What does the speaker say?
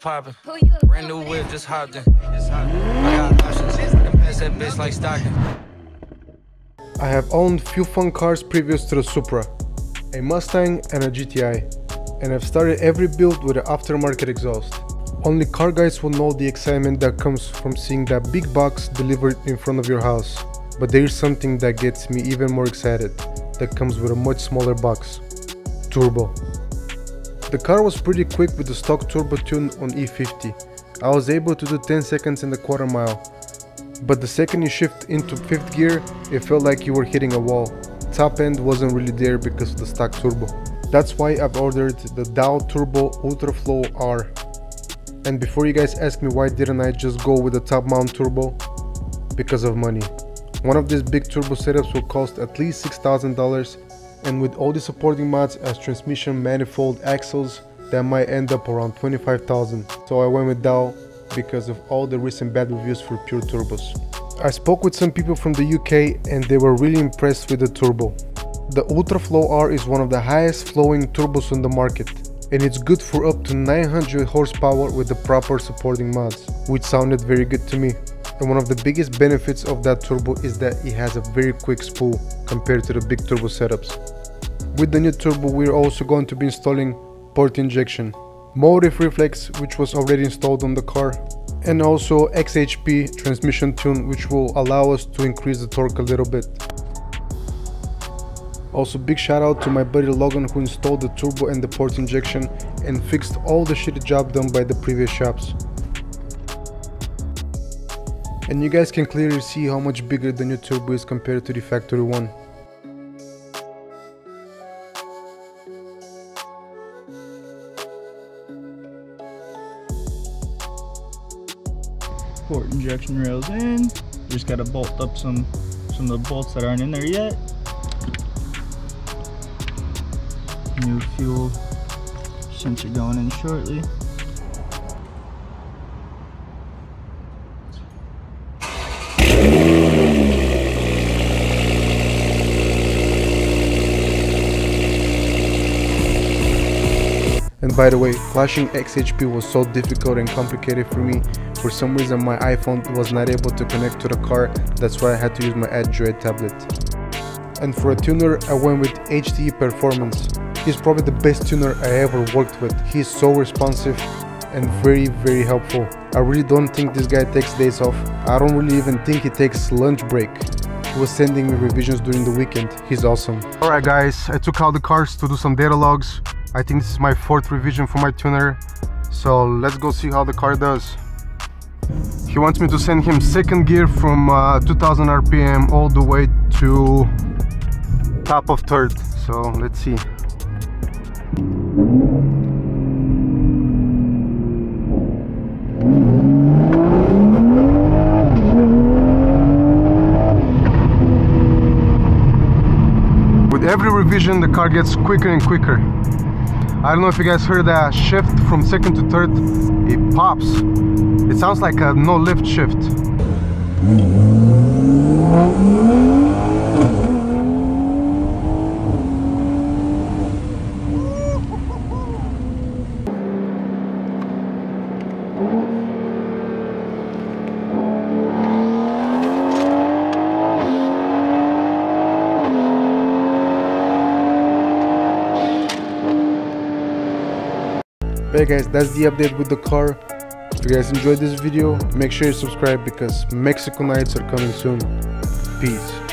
poppin'. Brand new whip, just hopped in. I got options, and pass that bitch like Stockton. I have owned few fun cars previous to the Supra, a Mustang and a GTI, and I've started every build with an aftermarket exhaust. Only car guys will know the excitement that comes from seeing that big box delivered in front of your house. But there is something that gets me even more excited, that comes with a much smaller box: turbo. The car was pretty quick with the stock turbo tune on E50. I was able to do 10 seconds in the quarter mile. But the second you shift into 5th gear, it felt like you were hitting a wall. Top end wasn't really there because of the stock turbo. That's why I've ordered the DAW Turbo Ultraflow R. And before you guys ask me why didn't I just go with the top mount turbo, because of money. One of these big turbo setups will cost at least $6,000, and with all the supporting mods as transmission, manifold, axles, that might end up around $25,000. So I went with DAW because of all the recent bad reviews for pure turbos. I spoke with some people from the UK and they were really impressed with the turbo. The Ultraflow R is one of the highest flowing turbos on the market, and it's good for up to 900 horsepower with the proper supporting mods, which sounded very good to me. And one of the biggest benefits of that turbo is that it has a very quick spool compared to the big turbo setups. With the new turbo we're also going to be installing port injection, motive reflex, which was already installed on the car, and also XHP transmission tune, which will allow us to increase the torque a little bit. Also big shout out to my buddy Logan, who installed the turbo and the port injection and fixed all the shitty job done by the previous shops. And you guys can clearly see how much bigger the new turbo is compared to the factory one. Port injection rails in. Just gotta bolt up some of the bolts that aren't in there yet. New fuel sensor going in shortly. And by the way, flashing XHP was so difficult and complicated for me. For some reason my iPhone was not able to connect to the car, that's why I had to use my Android tablet. And for a tuner I went with HTE Performance. He's probably the best tuner I ever worked with. He's so responsive and very helpful. I really don't think this guy takes days off. I don't really even think he takes lunch break. He was sending me revisions during the weekend. He's awesome. Alright guys, I took out the cars to do some data logs. I think this is my 4th revision for my tuner. So let's go see how the car does. He wants me to send him 2nd gear from 2000 RPM all the way to top of 3rd. So let's see. With every revision the car gets quicker and quicker. I don't know if you guys heard that shift from 2nd to 3rd, it pops. It sounds like a no lift shift. Hey guys, that's the update with the car. If you guys enjoyed this video, make sure you subscribe because Mexico nights are coming soon. Peace.